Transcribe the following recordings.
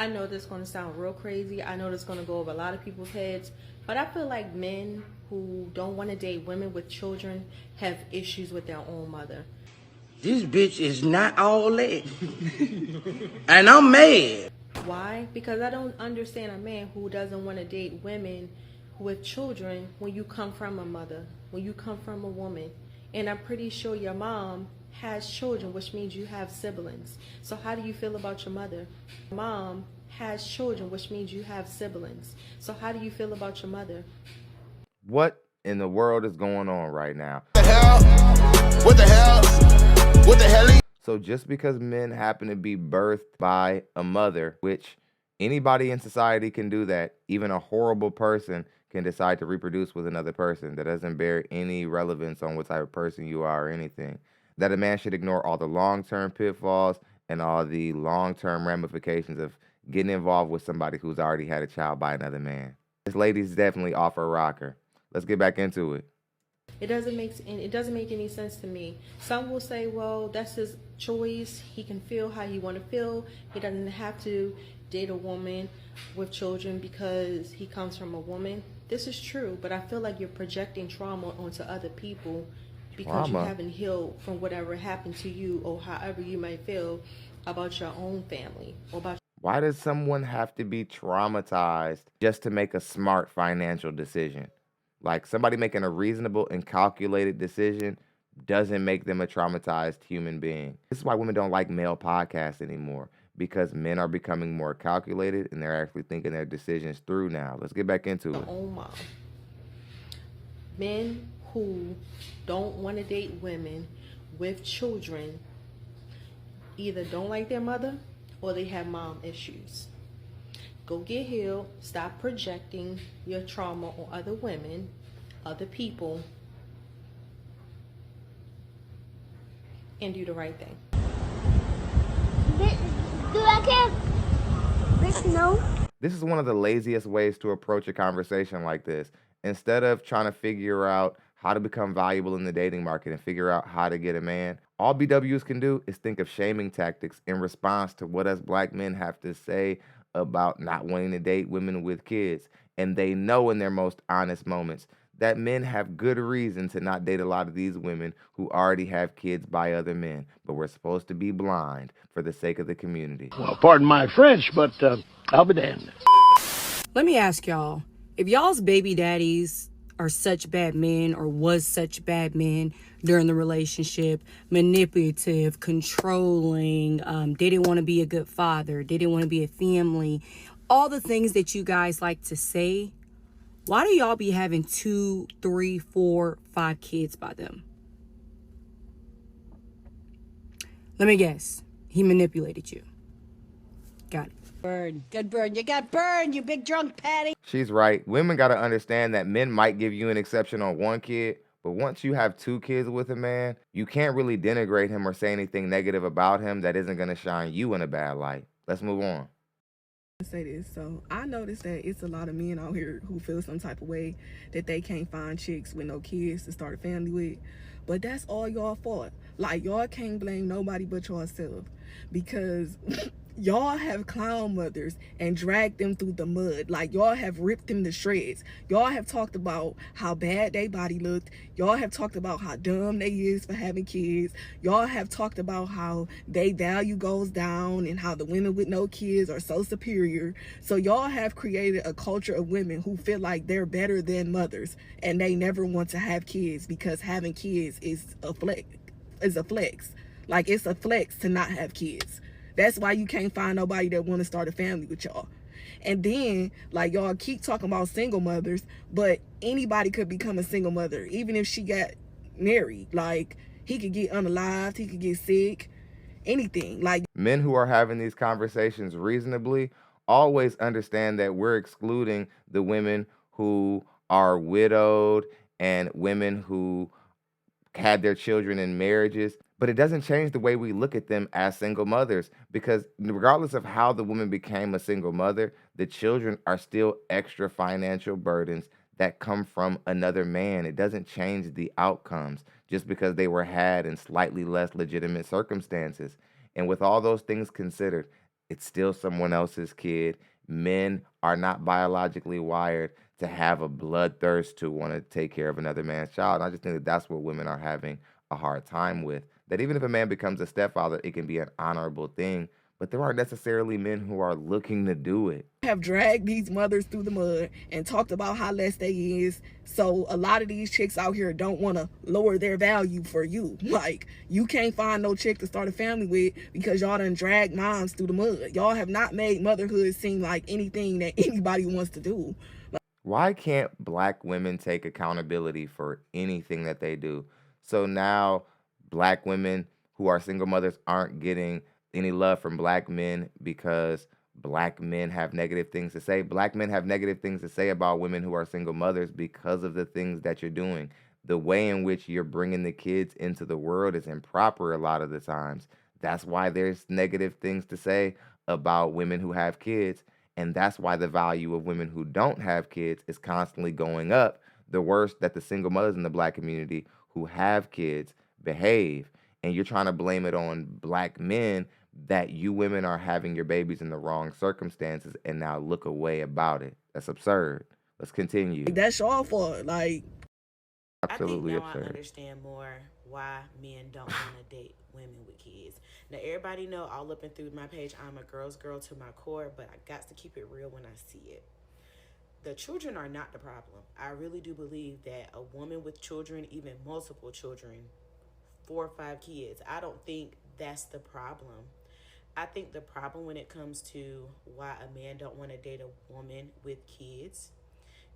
I know this is going to sound real crazy. I know this is going to go over a lot of people's heads. But I feel like men who don't want to date women with children have issues with their own mother. This bitch is not all that. And I'm mad. Why? Because I don't understand a man who doesn't want to date women with children when you come from a mother, when you come from a woman. And I'm pretty sure your mom has children, which means you have siblings. So how do you feel about your mother? Mom has children, which means you have siblings. So how do you feel about your mother? What in the world is going on right now? What the hell? What the hell? What the hell? So just because men happen to be birthed by a mother, which anybody in society can do that, even a horrible person can decide to reproduce with another person. That doesn't bear any relevance on what type of person you are or anything. That a man should ignore all the long-term pitfalls and all the long-term ramifications of getting involved with somebody who's already had a child by another man. This lady's definitely off her rocker. Let's get back into it. It doesn't make any sense to me. Some will say, well, that's his choice. He can feel how he want to feel. He doesn't have to date a woman with children because he comes from a woman. This is true, but I feel like you're projecting trauma onto other people because you haven't healed from whatever happened to you or however you might feel about your own family or about. Why does someone have to be traumatized just to make a smart financial decision? Like, somebody making a reasonable and calculated decision doesn't make them a traumatized human being. This is why women don't like male podcasts anymore, because men are becoming more calculated and they're actually thinking their decisions through now. Let's get back into it. Own mom. Men who don't want to date women with children either don't like their mother or they have mom issues. Go get healed. Stop projecting your trauma on other women, other people, and do the right thing. Do I care? Bitch, no. This is one of the laziest ways to approach a conversation like this. Instead of trying to figure out how to become valuable in the dating market and figure out how to get a man, all BWs can do is think of shaming tactics in response to what us black men have to say about not wanting to date women with kids. And they know in their most honest moments that men have good reason to not date a lot of these women who already have kids by other men. But we're supposed to be blind for the sake of the community. Well, pardon my French, but I'll be damned. Let me ask y'all, if y'all's baby daddies are such bad men or was such bad men during the relationship, manipulative, controlling, they didn't want to be a good father, they didn't want to be a family, all the things that you guys like to say, why do y'all be having 2, 3, 4, 5 kids by them? Let me guess. He manipulated you. Got it. Burn. Good burn. You got burned, you big drunk Patty. She's right. Women got to understand that men might give you an exception on 1 kid, but once you have 2 kids with a man, you can't really denigrate him or say anything negative about him that isn't going to shine you in a bad light. Let's move on. Say this. So I noticed that it's a lot of men out here who feel some type of way that they can't find chicks with no kids to start a family with, but that's all y'all fault. Like, y'all can't blame nobody but yourself, because y'all have clown mothers and dragged them through the mud. Like, y'all have ripped them to shreds. Y'all have talked about how bad their body looked. Y'all have talked about how dumb they is for having kids. Y'all have talked about how they value goes down and how the women with no kids are so superior. So y'all have created a culture of women who feel like they're better than mothers and they never want to have kids because having kids is a flex. Like, it's a flex to not have kids. That's why you can't find nobody that want to start a family with y'all. And then, like, y'all keep talking about single mothers, but anybody could become a single mother, even if she got married. Like, he could get unalived, he could get sick, anything. Like, men who are having these conversations reasonably always understand that we're excluding the women who are widowed and women who had their children in marriages, but it doesn't change the way we look at them as single mothers, because regardless of how the woman became a single mother, the children are still extra financial burdens that come from another man. It doesn't change the outcomes just because they were had in slightly less legitimate circumstances. And with all those things considered, It's still someone else's kid. Men are not biologically wired to have a bloodthirst to want to take care of another man's child. And I just think that that's what women are having a hard time with. That even if a man becomes a stepfather, it can be an honorable thing, but there aren't necessarily men who are looking to do it. Have dragged these mothers through the mud and talked about how less they is. So a lot of these chicks out here don't want to lower their value for you. Like, you can't find no chick to start a family with because y'all done dragged moms through the mud. Y'all have not made motherhood seem like anything that anybody wants to do. Why can't black women take accountability for anything that they do? So now black women who are single mothers aren't getting any love from black men because black men have negative things to say. Black men have negative things to say about women who are single mothers because of the things that you're doing. The way in which you're bringing the kids into the world is improper a lot of the times. That's why there's negative things to say about women who have kids. And that's why the value of women who don't have kids is constantly going up. The worse that the single mothers in the black community who have kids behave. And you're trying to blame it on black men that you women are having your babies in the wrong circumstances and now look away about it. That's absurd. Let's continue. That's y'all fault. Like, absolutely I think now absurd. I understand more why men don't want to date women with kids. Now, everybody know all up and through my page, I'm a girl's girl to my core, but I got to keep it real when I see it. The children are not the problem. I really do believe that a woman with children, even multiple children, 4 or 5 kids, I don't think that's the problem. I think the problem when it comes to why a man don't want to date a woman with kids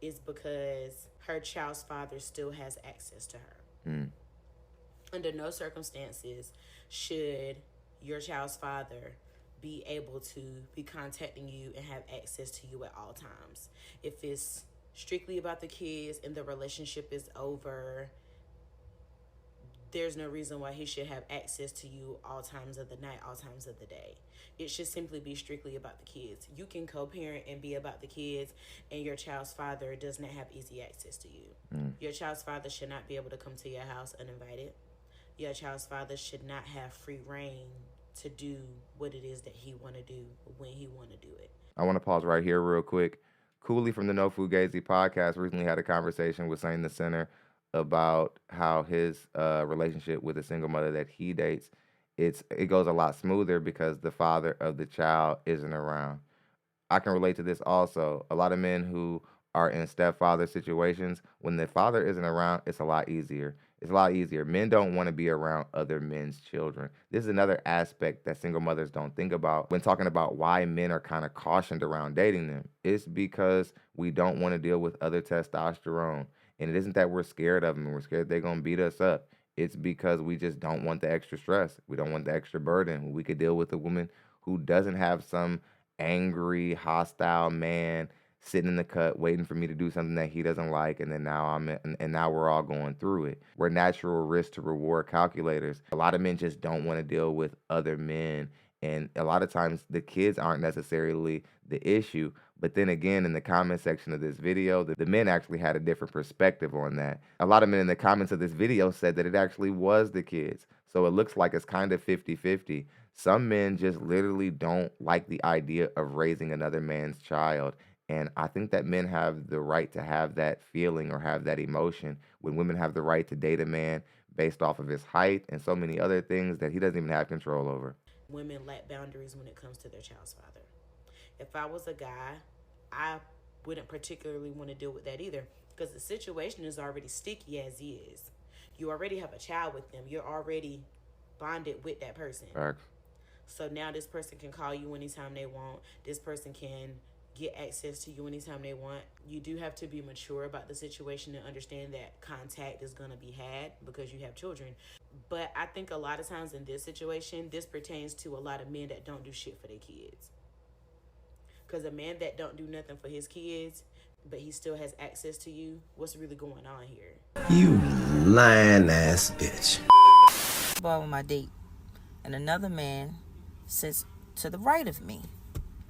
is because her child's father still has access to her. Under no circumstances should your child's father be able to be contacting you and have access to you at all times. If it's strictly about the kids and the relationship is over, there's no reason why he should have access to you all times of the night, all times of the day. It should simply be strictly about the kids. You can co-parent and be about the kids, and your child's father does not have easy access to you. Your child's father should not be able to come to your house uninvited. Your child's father should not have free reign to do what it is that he want to do when he want to do it. I want to pause right here real quick. Cooley from the No Fugazi podcast recently had a conversation with Saint the Center about how his relationship with a single mother that he dates, it goes a lot smoother because the father of the child isn't around. I can relate to this also. A lot of men who are in stepfather situations, when the father isn't around, it's a lot easier. It's a lot easier. Men don't want to be around other men's children. This is another aspect that single mothers don't think about when talking about why men are kind of cautioned around dating them. It's because we don't want to deal with other testosterone. And it isn't that we're scared of them and we're scared they're going to beat us up. It's because we just don't want the extra stress. We don't want the extra burden. We could deal with a woman who doesn't have some angry, hostile man sitting in the cut waiting for me to do something that he doesn't like, and then now we're all going through it. We're natural risk to reward calculators. A lot of men just don't want to deal with other men, and a lot of times the kids aren't necessarily the issue. But then again, in the comment section of this video, the men actually had a different perspective on that. A lot of men in the comments of this video said that it actually was the kids. So it looks like it's kind of 50-50. Some men just literally don't like the idea of raising another man's child. And I think that men have the right to have that feeling or have that emotion when women have the right to date a man based off of his height and so many other things that he doesn't even have control over. Women lack boundaries when it comes to their child's father. If I was a guy, I wouldn't particularly want to deal with that either because the situation is already sticky as is. You already have a child with them. You're already bonded with that person. Facts. So now this person can call you anytime they want. This person can get access to you anytime they want. You do have to be mature about the situation and understand that contact is going to be had because you have children. But I think a lot of times in this situation, this pertains to a lot of men that don't do shit for their kids. Because a man that don't do nothing for his kids, but he still has access to you, what's really going on here? You lying ass bitch. Bar with my date, and another man sits to the right of me.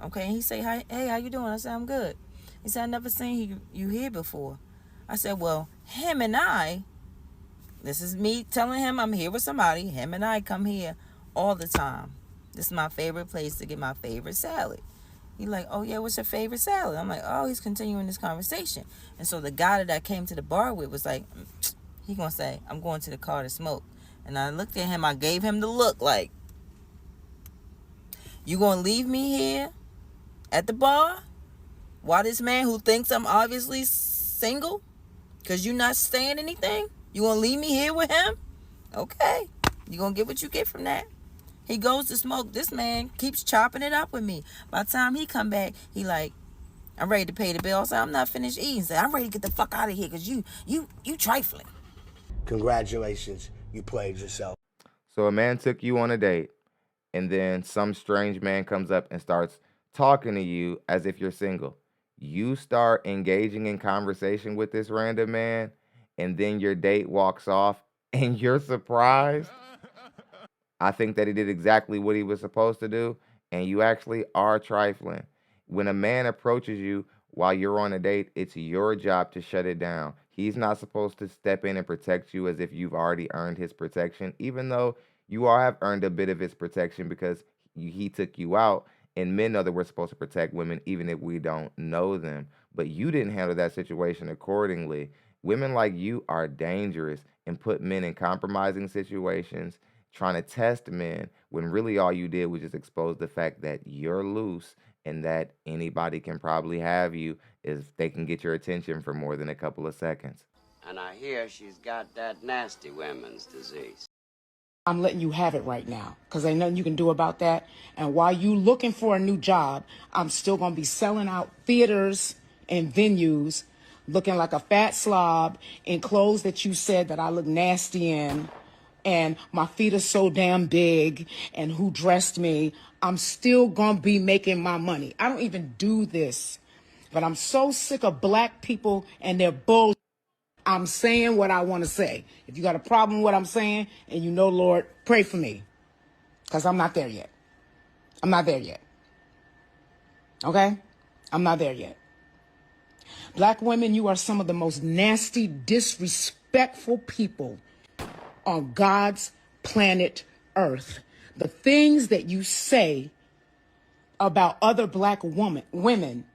Okay, he say, "Hi, hey, how you doing?" I said, "I'm good." He said, "I never seen you here before." I said, "Well, him and I," this is me telling him I'm here with somebody, him and I come here all the time. This is my favorite place to get my favorite salad. He like, oh yeah, what's your favorite salad? I'm like, oh, he's continuing this conversation. And so the guy that I came to the bar with was like, he gonna say, I'm going to the car to smoke. And I looked at him, I gave him the look like, you gonna leave me here at the bar while this man who thinks I'm obviously single, because you not saying anything, you gonna leave me here with him? Okay, you gonna get what you get from that. He goes to smoke. This man keeps chopping it up with me. By the time he come back, he like, I'm ready to pay the bill. So I'm not finished eating. So I'm ready to get the fuck out of here because you trifling. Congratulations, you played yourself. So a man took you on a date, and then some strange man comes up and starts talking to you as if you're single. You start engaging in conversation with this random man, and then your date walks off, and you're surprised. I think that he did exactly what he was supposed to do, and you actually are trifling. When a man approaches you while you're on a date, it's your job to shut it down. He's not supposed to step in and protect you as if you've already earned his protection, even though you all have earned a bit of his protection because he took you out. And men know that we're supposed to protect women even if we don't know them. But you didn't handle that situation accordingly. Women like you are dangerous and put men in compromising situations, trying to test men when really all you did was just expose the fact that you're loose and that anybody can probably have you if they can get your attention for more than a couple of seconds. And I hear she's got that nasty women's disease. I'm letting you have it right now because ain't nothing you can do about that. And while you looking for a new job, I'm still going to be selling out theaters and venues, looking like a fat slob in clothes that you said that I look nasty in. And my feet are so damn big, and who dressed me, I'm still gonna be making my money. I don't even do this, but I'm so sick of black people and their bull. I'm saying what I want to say. If you got a problem with what I'm saying, and you know, Lord, pray for me, because I'm not there yet. I'm not there yet. Okay? I'm not there yet. Black women, you are some of the most nasty, disrespectful people on God's planet Earth. The things that you say about other black women,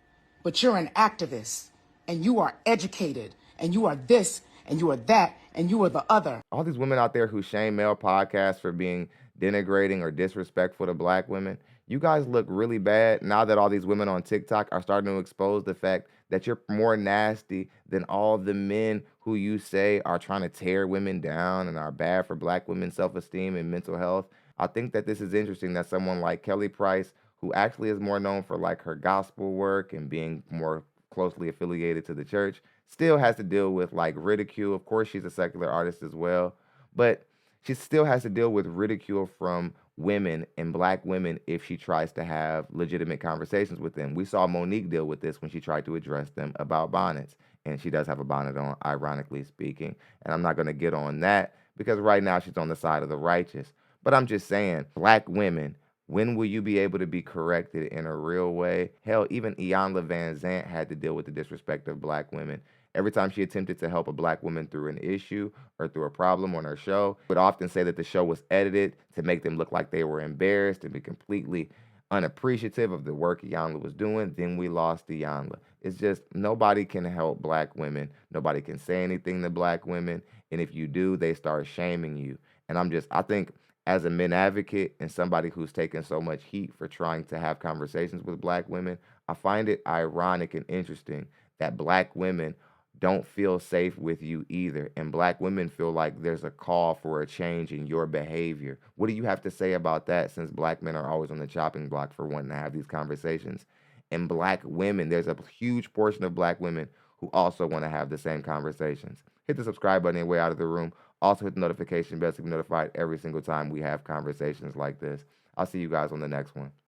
but you're an activist and you are educated and you are this and you are that and you are the other. All these women out there who shame male podcasts for being denigrating or disrespectful to black women, you guys look really bad now that all these women on TikTok are starting to expose the fact that you're more nasty than all the men who you say are trying to tear women down and are bad for black women's self-esteem and mental health. I think that this is interesting that someone like Kelly Price, who actually is more known for like her gospel work and being more closely affiliated to the church, still has to deal with like ridicule. Of course, she's a secular artist as well, but she still has to deal with ridicule from women and black women if she tries to have legitimate conversations with them. We saw Monique deal with this when she tried to address them about bonnets, and she does have a bonnet on, ironically speaking, and I'm not going to get on that because right now she's on the side of the righteous. But I'm just saying, black women, when will you be able to be corrected in a real way? Hell, even Iyanla Van Zant had to deal with the disrespect of black women. Every time she attempted to help a black woman through an issue or through a problem on her show, would often say that the show was edited to make them look like they were embarrassed and be completely unappreciative of the work Iyanla was doing. Then we lost Iyanla. It's just nobody can help black women. Nobody can say anything to black women. And if you do, they start shaming you. And I think as a men advocate and somebody who's taken so much heat for trying to have conversations with black women, I find it ironic and interesting that black women don't feel safe with you either. And black women feel like there's a call for a change in your behavior. What do you have to say about that, since black men are always on the chopping block for wanting to have these conversations? And black women, there's a huge portion of black women who also want to have the same conversations. Hit the subscribe button and way out of the room. Also hit the notification bell to be notified every single time we have conversations like this. I'll see you guys on the next one.